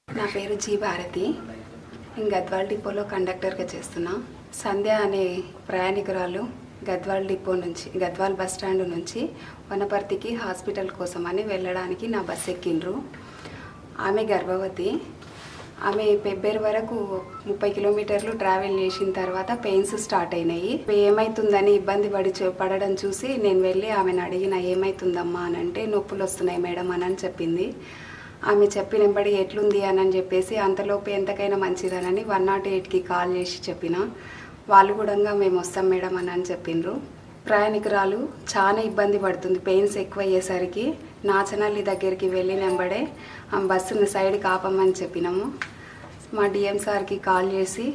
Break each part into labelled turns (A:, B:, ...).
A: నా పేరు జీ భారతి. నేను గద్వాల్ డిపోలో కండక్టర్గా చేస్తున్నా. సంధ్య అనే ప్రయాణికురాలు గద్వాల్ డిపో నుంచి, గద్వాల్ బస్ స్టాండ్ నుంచి వనపర్తికి హాస్పిటల్ కోసమని వెళ్ళడానికి నా బస్ ఎక్కిండ్రు. ఆమె గర్భవతి. ఆమె పెబ్బేరు వరకు 30 కిలోమీటర్లు ట్రావెల్ చేసిన తర్వాత పెయిన్స్ స్టార్ట్ అయినాయి. ఏమవుతుందని ఇబ్బంది పడడం చూసి నేను వెళ్ళి ఆమెను అడిగిన, ఏమవుతుందమ్మా అని అంటే, నొప్పులు వస్తున్నాయి మేడం అని చెప్పింది. ఆమె చెప్పినబడి ఎట్లుంది అని చెప్పేసి, అంతలోపు ఎంతకైనా మంచిదనని 108కి కాల్ చేసి చెప్పిన. వాళ్ళు కూడా మేము వస్తాం మేడం అని చెప్పిండ్రు. ప్రయాణికురాలు చాలా ఇబ్బంది పడుతుంది. పెయిన్స్ ఎక్కువ అయ్యేసరికి నాచనల్లి దగ్గరికి వెళ్ళినంబడే ఆ బస్సును సైడ్కి ఆపమని చెప్పినాము. మా డిఎం సార్కి కాల్ చేసి,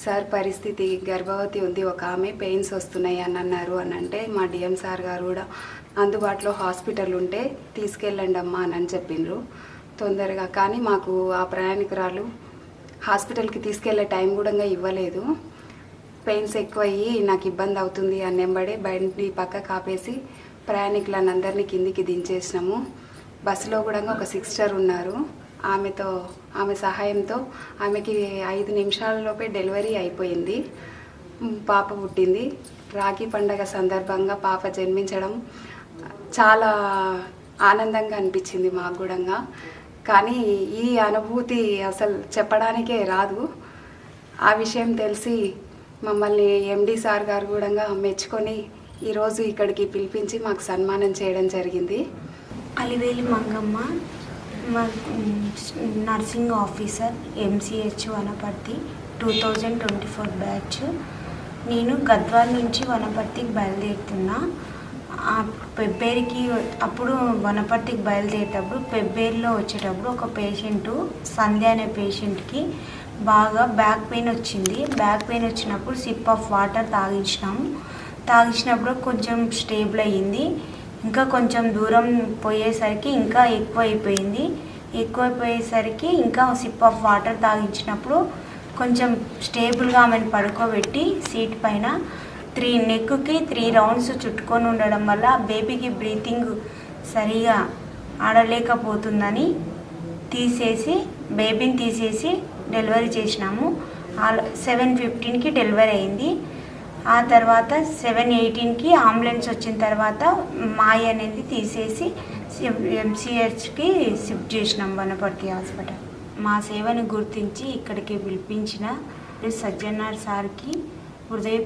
A: సార్ పరిస్థితి గర్భవతి ఉంది, ఒక ఆమె పెయిన్స్ వస్తున్నాయి అని అన్నారు అని అంటే, మా డిఎం సార్ గారు కూడా అందుబాటులో హాస్పిటల్ ఉంటే తీసుకెళ్ళండి అమ్మా అని చెప్పిండ్రు తొందరగా. కానీ మాకు ఆ ప్రయాణికురాలు హాస్పిటల్కి తీసుకెళ్లే టైం కూడా ఇవ్వలేదు. పెయిన్స్ ఎక్కువ అయ్యి నాకు ఇబ్బంది అవుతుంది అన్నెంబడే బండి పక్క కాపేసి ప్రయాణికులను అందరినీ కిందికి దించేసినాము. బస్సులో కూడా ఒక సిస్టర్ ఉన్నారు. ఆమె సహాయంతో ఆమెకి 5 నిమిషాలలోపే డెలివరీ అయిపోయింది. పాప పుట్టింది. రాఖీ పండగ సందర్భంగా పాప జన్మించడం చాలా ఆనందంగా అనిపించింది మాకు కూడా. కానీ ఈ అనుభూతి అసలు చెప్పడానికే రాదు. ఆ విషయం తెలిసి మమ్మల్ని ఎండి సార్ గారు కూడా మెచ్చుకొని ఈరోజు ఇక్కడికి పిలిపించి మాకు సన్మానం చేయడం జరిగింది.
B: Alivelu Mangamma, nursing officer, MCH Wanaparthy, 2024 batch. నేను గద్వాల్ నుంచి వనపర్తికి బయలుదేరుతున్నా. పెబ్బేరికి అప్పుడు వనపర్తికి బయలుదేరేటప్పుడు పెబ్బేరులో వచ్చేటప్పుడు ఒక పేషెంటు, సంధ్య అనే పేషెంట్కి బాగా బ్యాక్ పెయిన్ వచ్చింది. బ్యాక్ పెయిన్ వచ్చినప్పుడు సిప్ ఆఫ్ వాటర్ తాగించినప్పుడు కొంచెం స్టేబుల్ అయ్యింది. ఇంకా కొంచెం దూరం పోయేసరికి ఇంకా ఎక్కువైపోయేసరికి ఇంకా సిప్ ఆఫ్ వాటర్ తాగించినప్పుడు కొంచెం స్టేబుల్గా ఆమెను పడుకోబెట్టి సీట్ పైన నెక్కి 3 రౌండ్స్ చుట్టుకొని ఉండడం వల్ల బేబీకి బ్రీతింగ్ సరిగా ఆడలేకపోతుందని బేబీని తీసేసి డెలివరీ చేసినాము. 7:15కి డెలివరీ అయింది. ఆ తర్వాత 7:18కి అంబులెన్స్ వచ్చిన తర్వాత మాయ అనేది తీసేసి MCHకి షిఫ్ట్ చేసినాం వనపర్తి హాస్పిటల్. మా సేవను గుర్తించి ఇక్కడికి పిలిపించిన సజ్జనార్ సార్కి హృదయ